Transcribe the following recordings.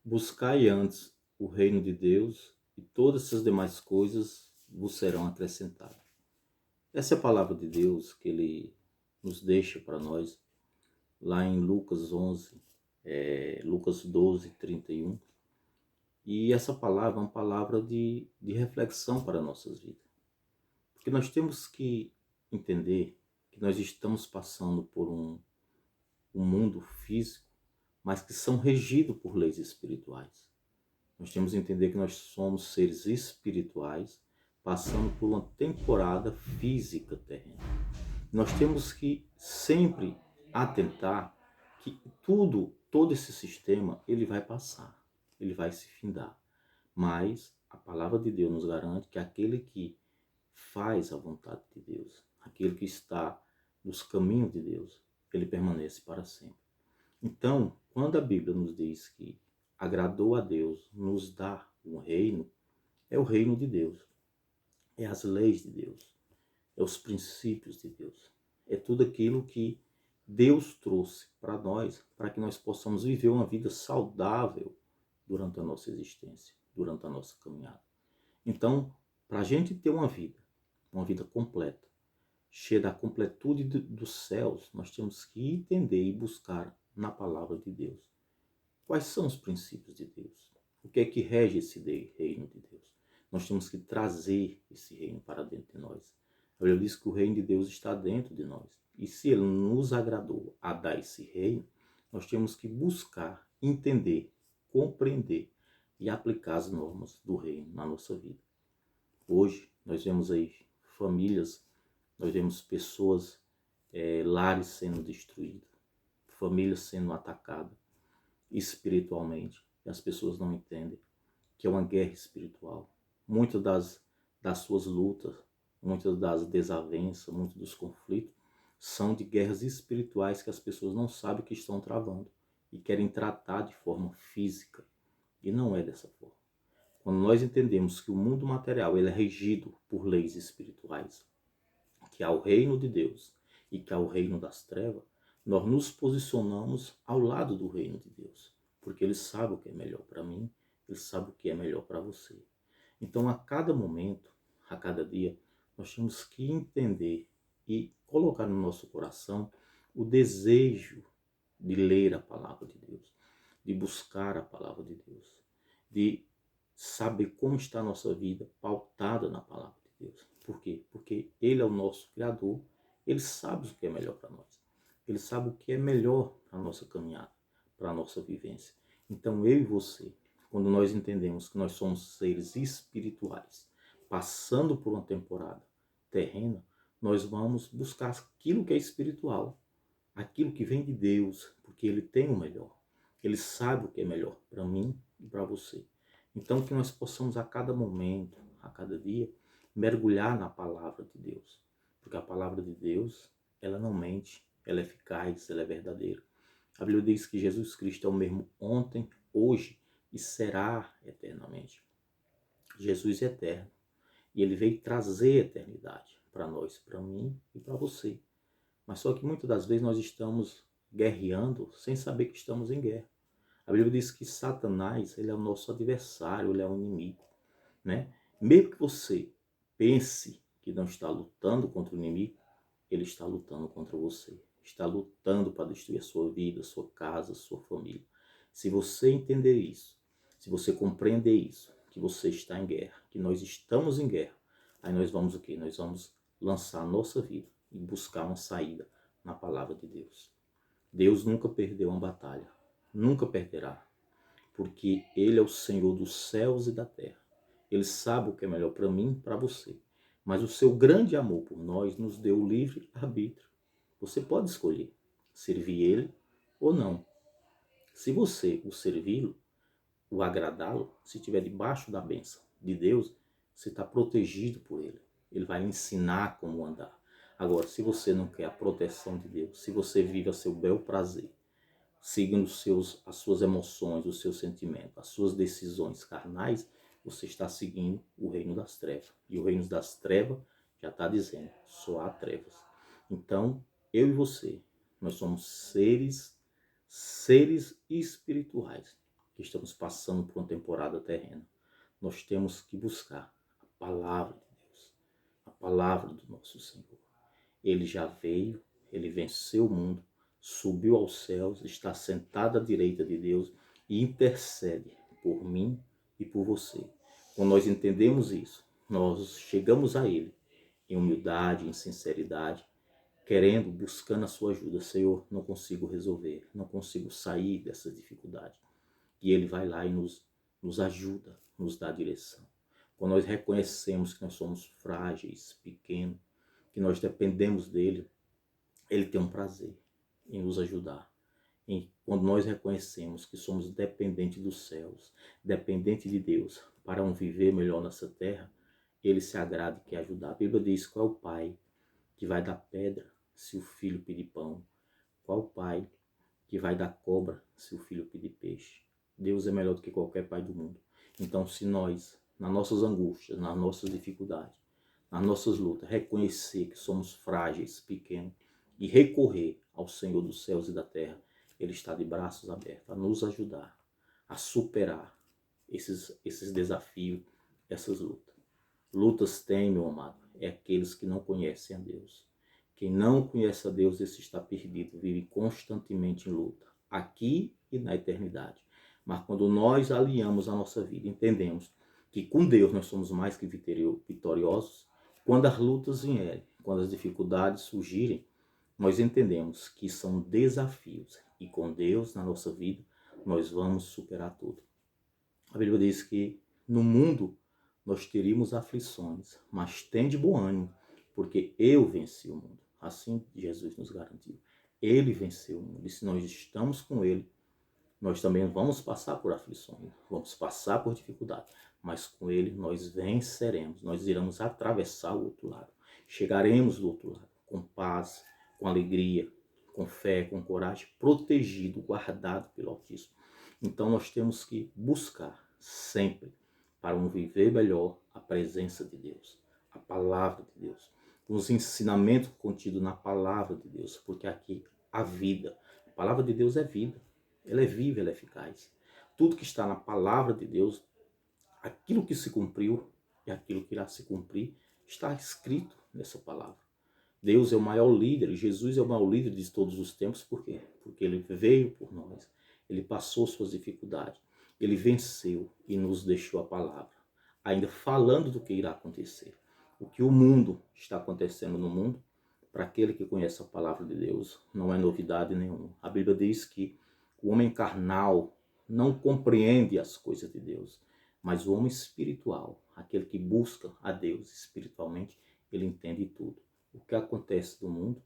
Buscai antes o reino de Deus e todas essas demais coisas vos serão acrescentadas. Essa é a palavra de Deus que ele nos deixa para nós lá em Lucas 11, Lucas 12, 31. E essa palavra é uma palavra de reflexão para nossas vidas. Porque nós temos que entender que nós estamos passando por um mundo físico, mas que são regidos por leis espirituais. Nós temos que entender que nós somos seres espirituais passando por uma temporada física terrena. Nós temos que sempre atentar que todo esse sistema, ele vai passar, ele vai se findar. Mas a palavra de Deus nos garante que aquele que faz a vontade de Deus, aquele que está nos caminhos de Deus, ele permanece para sempre. Então, quando a Bíblia nos diz que agradou a Deus nos dar um reino, é o reino de Deus, é as leis de Deus, é os princípios de Deus, é tudo aquilo que Deus trouxe para nós, para que nós possamos viver uma vida saudável durante a nossa existência, durante a nossa caminhada. Então, para a gente ter uma vida completa, cheia da completude dos céus, nós temos que entender e buscar na palavra de Deus. Quais são os princípios de Deus? O que é que rege esse reino de Deus? Nós temos que trazer esse reino para dentro de nós. A Bíblia diz que o reino de Deus está dentro de nós. E se ele nos agradou a dar esse reino, nós temos que buscar, entender, compreender e aplicar as normas do reino na nossa vida. Hoje, nós vemos aí famílias, nós vemos pessoas, lares sendo destruídos, famílias sendo atacadas espiritualmente. E as pessoas não entendem que é uma guerra espiritual. Muitas das suas lutas, muitas das desavenças, muitos dos conflitos são de guerras espirituais que as pessoas não sabem que estão travando e querem tratar de forma física. E não é dessa forma. Quando nós entendemos que o mundo material ele é regido por leis espirituais, que há o reino de Deus e que há o reino das trevas, nós nos posicionamos ao lado do reino de Deus, porque ele sabe o que é melhor para mim, ele sabe o que é melhor para você. Então, a cada momento, a cada dia, nós temos que entender e colocar no nosso coração o desejo de ler a palavra de Deus, de buscar a palavra de Deus, de saber como está a nossa vida pautada na palavra de Deus. Por quê? Porque ele é o nosso Criador, ele sabe o que é melhor para nós. Ele sabe o que é melhor para a nossa caminhada, para a nossa vivência. Então eu e você, quando nós entendemos que nós somos seres espirituais, passando por uma temporada terrena, nós vamos buscar aquilo que é espiritual, aquilo que vem de Deus, porque ele tem o melhor. Ele sabe o que é melhor para mim e para você. Então que nós possamos a cada momento, a cada dia, mergulhar na palavra de Deus. Porque a palavra de Deus, ela não mente, ela é eficaz, ela é verdadeira. A Bíblia diz que Jesus Cristo é o mesmo ontem, hoje e será eternamente. Jesus é eterno. E ele veio trazer eternidade para nós, para mim e para você. Mas só que muitas das vezes nós estamos guerreando sem saber que estamos em guerra. A Bíblia diz que Satanás, ele é o nosso adversário, ele é o inimigo, né? Mesmo que você pense que não está lutando contra o inimigo, ele está lutando contra você. Está lutando para destruir a sua vida, a sua casa, a sua família. Se você entender isso, se você compreender isso, que você está em guerra, que nós estamos em guerra, aí nós vamos o quê? Nós vamos lançar a nossa vida e buscar uma saída na palavra de Deus. Deus nunca perdeu uma batalha, nunca perderá, porque ele é o Senhor dos céus e da terra. Ele sabe o que é melhor para mim e para você. Mas o seu grande amor por nós nos deu o livre arbítrio. Você pode escolher servir ele ou não. Se você o servi-lo, o agradá-lo, se estiver debaixo da bênção de Deus, você está protegido por ele. Ele vai lhe ensinar como andar. Agora, se você não quer a proteção de Deus, se você vive a seu bel prazer, seguindo as suas emoções, os seus sentimentos, as suas decisões carnais, você está seguindo o reino das trevas. E o reino das trevas já está dizendo, só há trevas. Então, eu e você, nós somos seres espirituais que estamos passando por uma temporada terrena, nós temos que buscar a palavra de Deus, a palavra do nosso Senhor. Ele já veio, ele venceu o mundo, subiu aos céus, está sentado à direita de Deus e intercede por mim e por você. Quando nós entendemos isso, nós chegamos a Ele em humildade, em sinceridade, querendo, buscando a sua ajuda. Senhor, não consigo resolver, não consigo sair dessa dificuldade. E Ele vai lá e nos ajuda, nos dá direção. Quando nós reconhecemos que nós somos frágeis, pequenos, que nós dependemos dEle, Ele tem um prazer em nos ajudar. Quando nós reconhecemos que somos dependentes dos céus, dependentes de Deus, para um viver melhor nessa terra, Ele se agrada e quer ajudar. A Bíblia diz: qual é o pai que vai dar pedra se o filho pedir pão? Qual o pai que vai dar cobra se o filho pedir peixe? Deus é melhor do que qualquer pai do mundo. Então, se nós, nas nossas angústias, nas nossas dificuldades, nas nossas lutas, reconhecer que somos frágeis, pequenos, e recorrer ao Senhor dos céus e da terra, Ele está de braços abertos a nos ajudar a superar esses desafios, essas lutas. Lutas tem, meu amado, é aqueles que não conhecem a Deus. Quem não conhece a Deus, esse está perdido, vive constantemente em luta, aqui e na eternidade. Mas quando nós alinhamos a nossa vida, entendemos que com Deus nós somos mais que vitoriosos, quando as lutas vierem, quando as dificuldades surgirem, nós entendemos que são desafios e com Deus na nossa vida nós vamos superar tudo. A Bíblia diz que no mundo nós teríamos aflições, mas tem de bom ânimo, porque eu venci o mundo. Assim Jesus nos garantiu. Ele venceu o mundo. E se nós estamos com Ele, nós também vamos passar por aflições, vamos passar por dificuldades, mas com Ele nós venceremos. Nós iremos atravessar o outro lado. Chegaremos do outro lado com paz, com alegria, com fé, com coragem, protegido, guardado pelo Altíssimo. Então nós temos que buscar sempre, para um viver melhor, a presença de Deus, a palavra de Deus, os ensinamentos contidos na palavra de Deus, porque aqui a vida, a palavra de Deus é vida, ela é viva, ela é eficaz. Tudo que está na palavra de Deus, aquilo que se cumpriu e aquilo que irá se cumprir, está escrito nessa palavra. Deus é o maior líder, Jesus é o maior líder de todos os tempos, por quê? Porque Ele veio por nós, Ele passou suas dificuldades, Ele venceu e nos deixou a palavra, ainda falando do que irá acontecer. O que o mundo está acontecendo no mundo, para aquele que conhece a palavra de Deus, não é novidade nenhuma. A Bíblia diz que o homem carnal não compreende as coisas de Deus, mas o homem espiritual, aquele que busca a Deus espiritualmente, ele entende tudo. O que acontece no mundo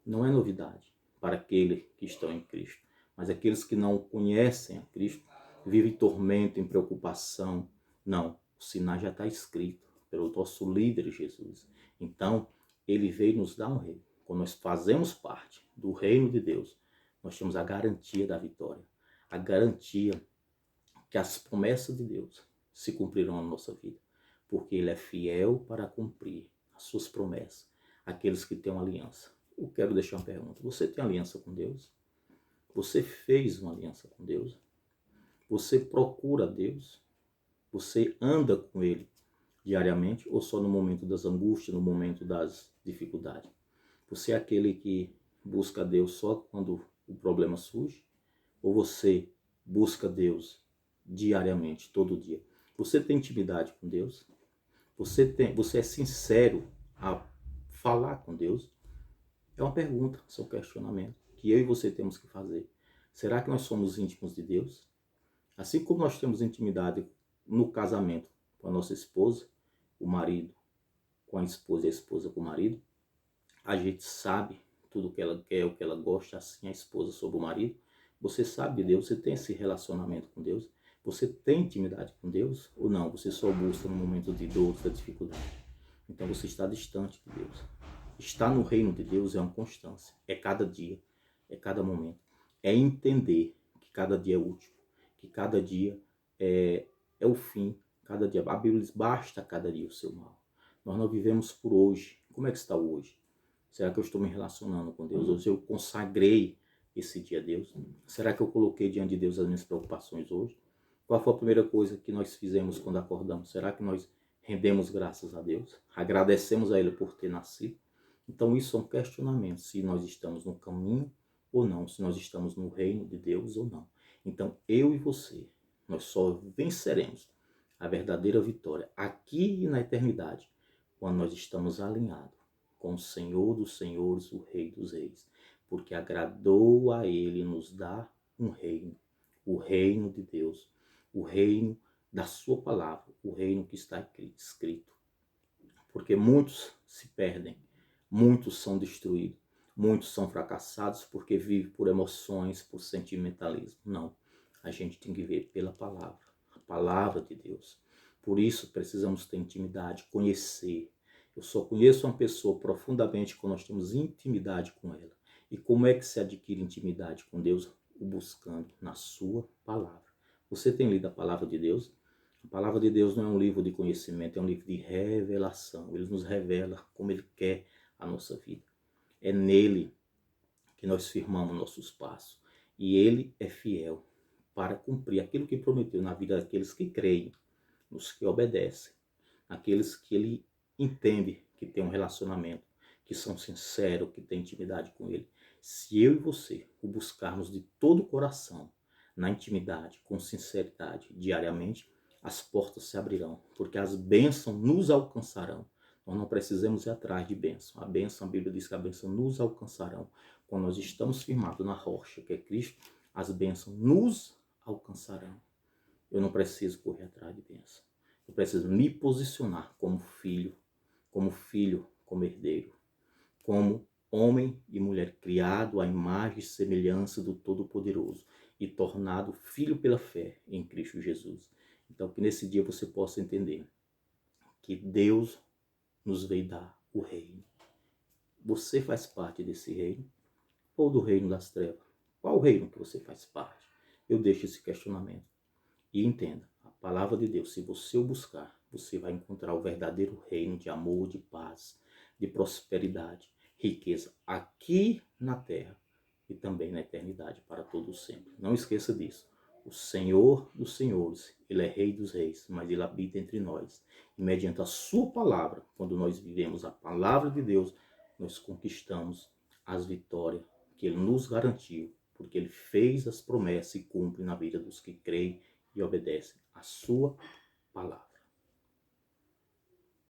não é novidade para aqueles que estão em Cristo, mas aqueles que não conhecem a Cristo vivem em tormento, em preocupação. Não, o sinal já está escrito pelo nosso líder Jesus. Então, Ele veio nos dar um reino. Quando nós fazemos parte do reino de Deus, nós temos a garantia da vitória, a garantia que as promessas de Deus se cumprirão na nossa vida, porque Ele é fiel para cumprir as suas promessas, aqueles que têm uma aliança. Eu quero deixar uma pergunta: você tem aliança com Deus? Você fez uma aliança com Deus? Você procura Deus? Você anda com Ele diariamente ou só no momento das angústias, no momento das dificuldades? Você é aquele que busca Deus só quando o problema surge? Ou você busca Deus diariamente, todo dia? Você tem intimidade com Deus? Você é sincero a falar com Deus? É uma pergunta, é um questionamento que eu e você temos que fazer. Será que nós somos íntimos de Deus? Assim como nós temos intimidade no casamento com a nossa esposa, o marido com a esposa e a esposa com o marido, a gente sabe tudo o que ela quer, o que ela gosta, assim a esposa sobre o marido. Você sabe de Deus, você tem esse relacionamento com Deus, você tem intimidade com Deus ou não? Você só busca no momento de dor, da dificuldade. Então você está distante de Deus. Estar no reino de Deus é uma constância, é cada dia, é cada momento. É entender que cada dia é útil, que cada dia é o fim, cada dia. A Bíblia diz: basta cada dia o seu mal. Nós não vivemos por hoje. Como é que está o hoje? Será que eu estou me relacionando com Deus? Ou se eu consagrei esse dia a Deus? Será que eu coloquei diante de Deus as minhas preocupações hoje? Qual foi a primeira coisa que nós fizemos quando acordamos? Será que nós rendemos graças a Deus? Agradecemos a Ele por ter nascido? Então isso são questionamentos, se nós estamos no caminho ou não, se nós estamos no reino de Deus ou não. Então eu e você, nós só venceremos a verdadeira vitória aqui e na eternidade quando nós estamos alinhados com o Senhor dos Senhores, o Rei dos Reis, porque agradou a Ele nos dar um reino, o reino de Deus, o reino da sua palavra, o reino que está escrito. Porque muitos se perdem, muitos são destruídos, muitos são fracassados porque vivem por emoções, por sentimentalismo. Não, a gente tem que ver pela palavra, a palavra de Deus. Por isso precisamos ter intimidade, conhecer. Eu só conheço uma pessoa profundamente quando nós temos intimidade com ela. E como é que se adquire intimidade com Deus? O buscando na sua palavra. Você tem lido a palavra de Deus? A palavra de Deus não é um livro de conhecimento, é um livro de revelação. Ele nos revela como Ele quer a nossa vida. É nele que nós firmamos nossos passos. E Ele é fiel para cumprir aquilo que prometeu na vida daqueles que creem, nos que obedecem, aqueles que Ele entende que tem um relacionamento, que são sinceros, que têm intimidade com Ele. Se eu e você o buscarmos de todo o coração, na intimidade, com sinceridade, diariamente, as portas se abrirão, porque as bênçãos nos alcançarão. Nós não precisamos ir atrás de bênção. A bênção, a Bíblia diz que a bênção nos alcançarão. Quando nós estamos firmados na rocha, que é Cristo, as bênçãos nos alcançarão. Eu não preciso correr atrás de bênção. Eu preciso me posicionar como filho, como herdeiro, como homem e mulher criado à imagem e semelhança do Todo-Poderoso e tornado filho pela fé em Cristo Jesus. Então, que nesse dia você possa entender que Deus nos veio dar o reino. Você faz parte desse reino ou do reino das trevas? Qual o reino que você faz parte? Eu deixo esse questionamento. E entenda, a palavra de Deus, se você o buscar, você vai encontrar o verdadeiro reino de amor, de paz, de prosperidade, riqueza aqui na terra e também na eternidade para todos sempre. Não esqueça disso. O Senhor dos Senhores, Ele é Rei dos Reis, mas Ele habita entre nós. E mediante a sua palavra, quando nós vivemos a palavra de Deus, nós conquistamos as vitórias que Ele nos garantiu, porque Ele fez as promessas e cumpre na vida dos que creem e obedecem a sua palavra.